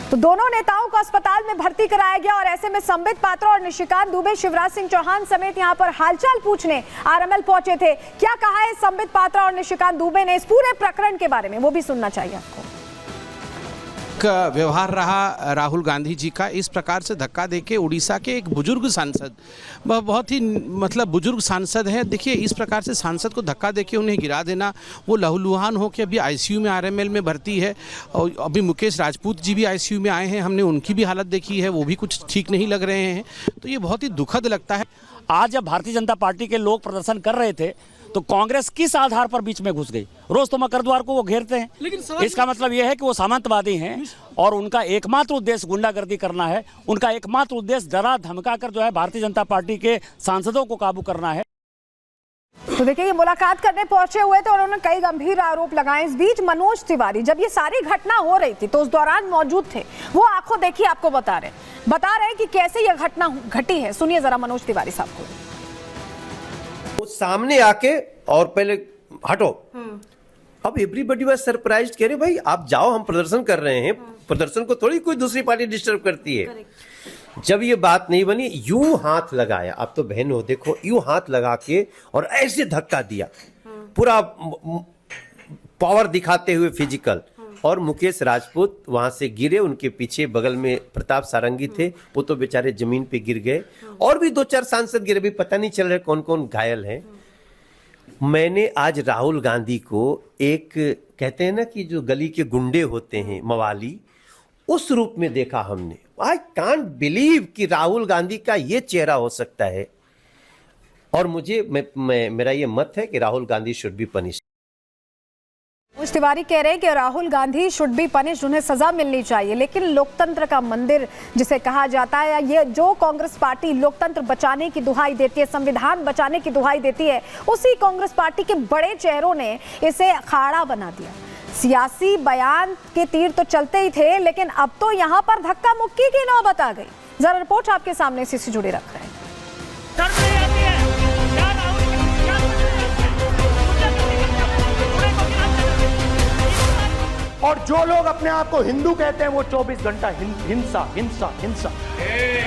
तो दोनों नेताओं को अस्पताल में भर्ती कराया गया और ऐसे में संबित पात्रा और निशिकांत दुबे शिवराज सिंह चौहान समेत यहां पर हालचाल पूछने आरएमएल पहुंचे थे। क्या कहा है संबित पात्रा और निशिकांत दुबे ने इस पूरे प्रकरण के बारे में, वो भी सुनना चाहिए आपको। व्यवहार रहा राहुल गांधी जी का, इस प्रकार से धक्का देके उड़ीसा के एक बुजुर्ग सांसद, बहुत ही मतलब बुजुर्ग सांसद हैं, देखिए इस प्रकार से सांसद को धक्का देके उन्हें गिरा देना, वो लहूलुहान हो के अभी आईसीयू में आरएमएल में भर्ती है। और अभी मुकेश राजपूत जी भी आईसीयू में आए हैं, हमने उनकी भी हालत देखी है, वो भी कुछ ठीक नहीं लग रहे हैं। तो ये बहुत ही दुखद लगता है। आज जब भारतीय जनता पार्टी के लोग प्रदर्शन कर रहे थे तो कांग्रेस किस आधार पर बीच में घुस गई? रोज तो मकरद्वार को वो घेरते हैं, लेकिन इसका मतलब यह है कि वो सामंतवादी हैं और उनका एकमात्र उद्देश्य गुंडागर्दी करना है। उनका एकमात्र उद्देश्य डरा धमका कर जो है भारतीय जनता पार्टी के सांसदों को काबू करना है। तो देखिए, ये मुलाकात करने पहुंचे हुए थे और उन्होंने कई गंभीर आरोप लगाए। इस बीच मनोज तिवारी जब ये सारी घटना हो रही थी तो उस दौरान मौजूद थे, वो आंखों देखी आपको बता रहे हैं कि कैसे यह घटना घटी है। सुनिए जरा मनोज तिवारी साहब को। वो सामने आके और पहले हटो, अब एवरीबॉडी वाज सरप्राइज्ड, कह रहे भाई आप जाओ, हम प्रदर्शन कर रहे हैं, प्रदर्शन को थोड़ी कोई दूसरी पार्टी डिस्टर्ब करती है। जब ये बात नहीं बनी, यूं हाथ लगाया, आप तो बहन हो, देखो यूं हाथ लगा के और ऐसे धक्का दिया, पूरा पावर दिखाते हुए फिजिकल। और मुकेश राजपूत वहां से गिरे, उनके पीछे बगल में प्रताप सारंगी थे, वो तो बेचारे जमीन पे गिर गए, और भी 2-4 सांसद गिरे, भी पता नहीं चल रहा कौन कौन घायल हैं। मैंने आज राहुल गांधी को एक, कहते हैं ना कि जो गली के गुंडे होते हैं मवाली, उस रूप में देखा हमने। आई कांट बिलीव कि राहुल गांधी का ये चेहरा हो सकता है। और मुझे मेरा ये मत है कि Rahul Gandhi should be punished. Manoj Tiwari कह रहे हैं कि Rahul Gandhi should be punished, उन्हें सजा मिलनी चाहिए। लेकिन लोकतंत्र का मंदिर जिसे कहा जाता है, ये जो कांग्रेस पार्टी लोकतंत्र बचाने की दुहाई देती है, संविधान बचाने की दुहाई देती है, उसी कांग्रेस पार्टी के बड़े चेहरों ने इसे अखाड़ा बना दिया। सियासी बयान के तीर तो चलते ही थे, लेकिन अब तो यहां पर धक्का मुक्की की नौबत आ गई। जरा रिपोर्ट आपके सामने इसी से जुड़े रख रहे हैं। और जो लोग अपने आप को हिंदू कहते हैं वो 24 घंटा हिंसा हिंसा हिंसा,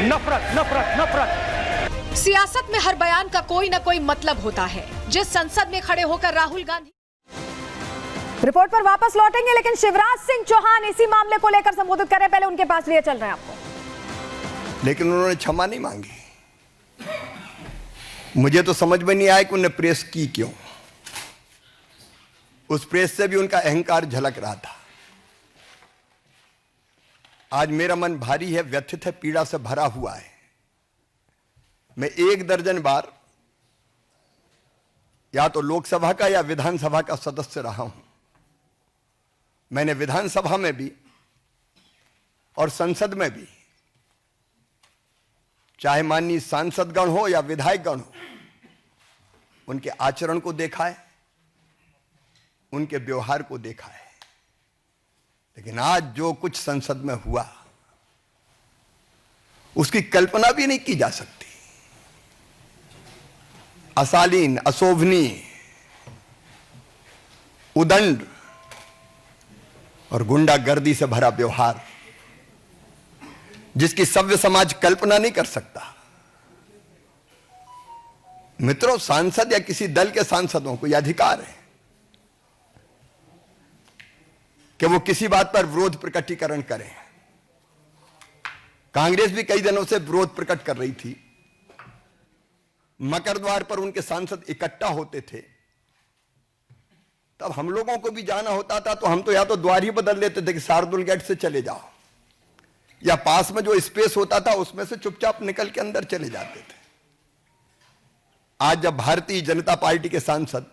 नफरत नफरत नफरत। सियासत में हर बयान का कोई ना कोई मतलब होता है। जिस संसद में खड़े होकर राहुल गांधी रिपोर्ट पर वापस लौटेंगे, लेकिन शिवराज सिंह चौहान इसी मामले को लेकर संबोधित कर रहे हैं। पहले उनके पास लिए चल रहे हैं आपको। लेकिन उन्होंने क्षमा नहीं मांगी। मुझे तो समझ में नहीं आया कि उन्होंने प्रेस की क्यों। उस प्रेस से भी उनका अहंकार झलक रहा था। आज मेरा मन भारी है, व्यथित है, पीड़ा से भरा हुआ है। मैं 1 दर्जन बार या तो लोकसभा का या विधानसभा का सदस्य रहा हूं। मैंने विधानसभा में भी और संसद में भी, चाहे माननीय सांसदगण हो या विधायकगण हो, उनके आचरण को देखा है, उनके व्यवहार को देखा है। लेकिन आज जो कुछ संसद में हुआ, उसकी कल्पना भी नहीं की जा सकती। अशालीन, अशोभनीय, उदंड और गुंडागर्दी से भरा व्यवहार, जिसकी सभ्य समाज कल्पना नहीं कर सकता। मित्रों, सांसद या किसी दल के सांसदों को यह अधिकार है कि वो किसी बात पर विरोध प्रकटीकरण करें। कांग्रेस भी कई दिनों से विरोध प्रकट कर रही थी। मकरद्वार पर उनके सांसद इकट्ठा होते थे, तब हम लोगों को भी जाना होता था तो हम तो या तो द्वार ही बदल लेते थे कि शार्दुल गेट से चले जाओ, या पास में जो स्पेस होता था उसमें से चुपचाप निकल के अंदर चले जाते थे। आज जब भारतीय जनता पार्टी के सांसद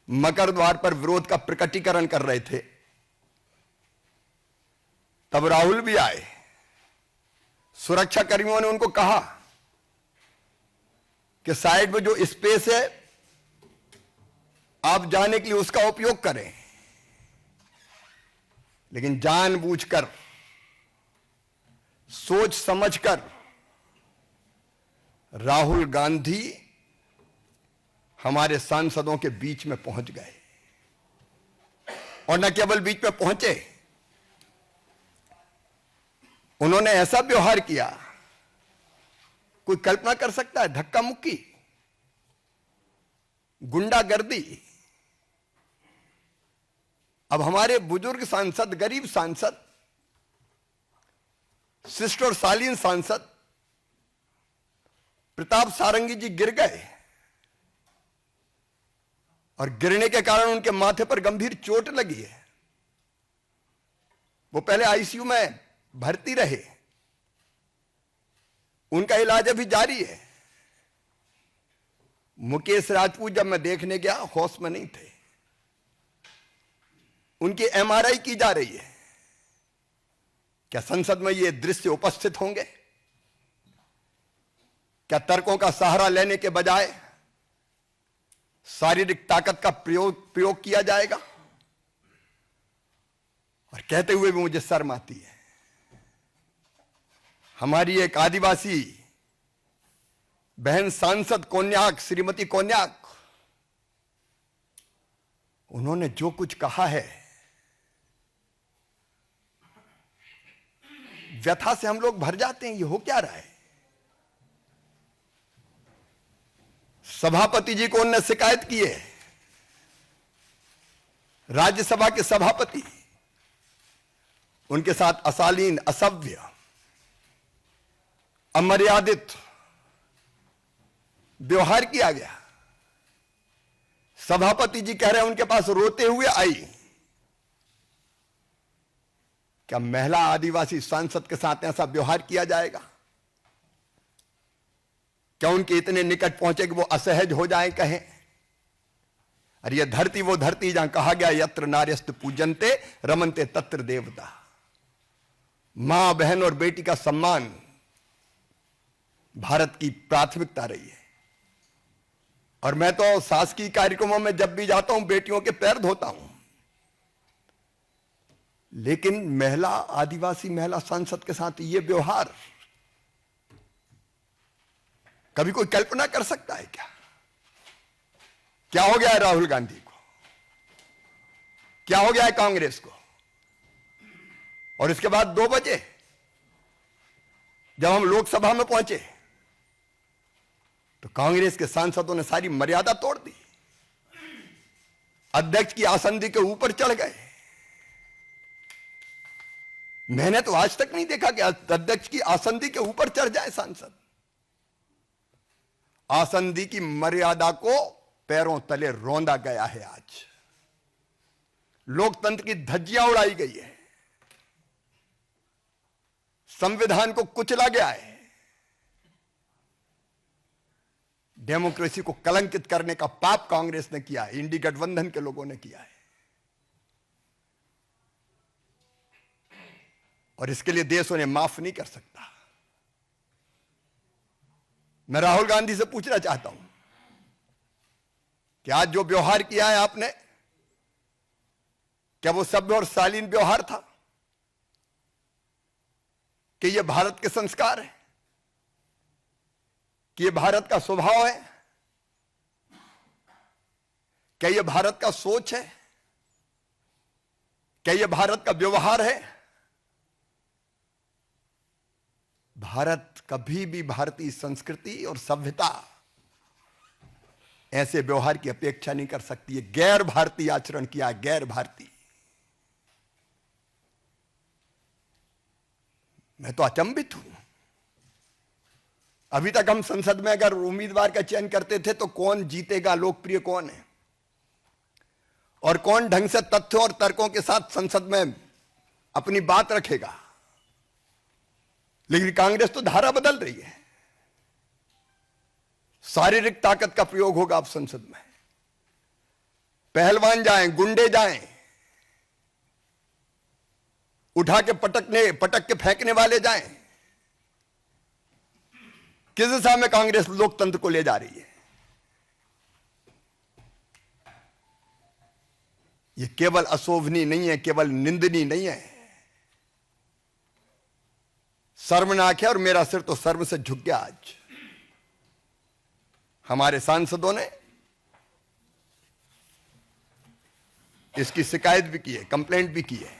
मकरद्वार पर विरोध का प्रकटीकरण कर रहे थे, तब राहुल भी आए। सुरक्षा कर्मियों ने उनको कहा कि साइड में जो स्पेस है आप जाने के लिए उसका उपयोग करें। लेकिन जानबूझकर, सोच समझकर राहुल गांधी हमारे सांसदों के बीच में पहुंच गए। और न केवल बीच में पहुंचे, उन्होंने ऐसा व्यवहार किया, कोई कल्पना कर सकता है? धक्का मुक्की, गुंडागर्दी। अब हमारे बुजुर्ग सांसद, गरीब सांसद, शिष्ट और शालीन सांसद प्रताप सारंगी जी गिर गए और गिरने के कारण उनके माथे पर गंभीर चोट लगी है। वो पहले आईसीयू में भर्ती रहे, उनका इलाज अभी जारी है। मुकेश राजपूत जब मैं देखने गया होश में नहीं थे, उनकी एमआरआई की जा रही है। क्या संसद में ये दृश्य उपस्थित होंगे? क्या तर्कों का सहारा लेने के बजाय शारीरिक ताकत का प्रयोग किया जाएगा? और कहते हुए भी मुझे शर्म आती है। हमारी एक आदिवासी बहन सांसद कोन्याक, श्रीमती कोन्याक, उन्होंने जो कुछ कहा है, व्यथा से हम लोग भर जाते हैं। ये हो क्या रहा है? सभापति जी को उन्होंने शिकायत की है, राज्यसभा के सभापति, उनके साथ अशालीन, असभ्य, अमर्यादित व्यवहार किया गया। सभापति जी कह रहे हैं उनके पास रोते हुए आई। क्या महिला आदिवासी सांसद के साथ ऐसा व्यवहार किया जाएगा? क्या उनके इतने निकट पहुंचे कि वो असहज हो जाएं, कहें अरे ये धरती वो धरती जहां कहा गया यत्र नार्यस्त पूजनते रमनते तत्र देवता। मां, बहन और बेटी का सम्मान भारत की प्राथमिकता रही है। और मैं तो शासकीय कार्यक्रमों में जब भी जाता हूं बेटियों के पैर धोता हूं, लेकिन महिला, आदिवासी महिला सांसद के साथ यह व्यवहार कभी कोई कल्पना कर सकता है क्या? क्या हो गया है राहुल गांधी को? क्या हो गया है कांग्रेस को? और इसके बाद 2 बजे जब हम लोकसभा में पहुंचे तो कांग्रेस के सांसदों ने सारी मर्यादा तोड़ दी, अध्यक्ष की आसंदी के ऊपर चढ़ गए। मैंने तो आज तक नहीं देखा कि अध्यक्ष की आसंदी के ऊपर चढ़ जाए सांसद। आसंदी की मर्यादा को पैरों तले रौंदा गया है। आज लोकतंत्र की धज्जियां उड़ाई गई है, संविधान को कुचला गया है, डेमोक्रेसी को कलंकित करने का पाप कांग्रेस ने किया है, इंडी गठबंधन के लोगों ने किया है। और इसके लिए देश उन्हें माफ नहीं कर सकता। मैं राहुल गांधी से पूछना चाहता हूं कि आज जो व्यवहार किया है आपने, क्या वो सभ्य और शालीन व्यवहार था? कि यह भारत के संस्कार है? कि यह भारत का स्वभाव है? क्या यह भारत का सोच है? क्या यह भारत का व्यवहार है? भारत कभी भी भारतीय संस्कृति और सभ्यता ऐसे व्यवहार की अपेक्षा नहीं कर सकती है। गैर भारतीय आचरण किया, गैर भारतीय। मैं तो अचंभित हूं। अभी तक हम संसद में अगर उम्मीदवार का चयन करते थे तो कौन जीतेगा, लोकप्रिय कौन है और कौन ढंग से तथ्यों और तर्कों के साथ संसद में अपनी बात रखेगा। लेकिन कांग्रेस तो धारा बदल रही है। शारीरिक ताकत का प्रयोग होगा अब संसद में। पहलवान जाएं, गुंडे जाएं, उठा के पटक के फेंकने वाले जाएं। किस दिशा में कांग्रेस लोकतंत्र को ले जा रही है? यह केवल अशोभनीय नहीं है, केवल निंदनीय नहीं है, शर्मनाक है। और मेरा सिर तो शर्म से झुक गया। आज हमारे सांसदों ने इसकी शिकायत भी की है, कंप्लेंट भी की है।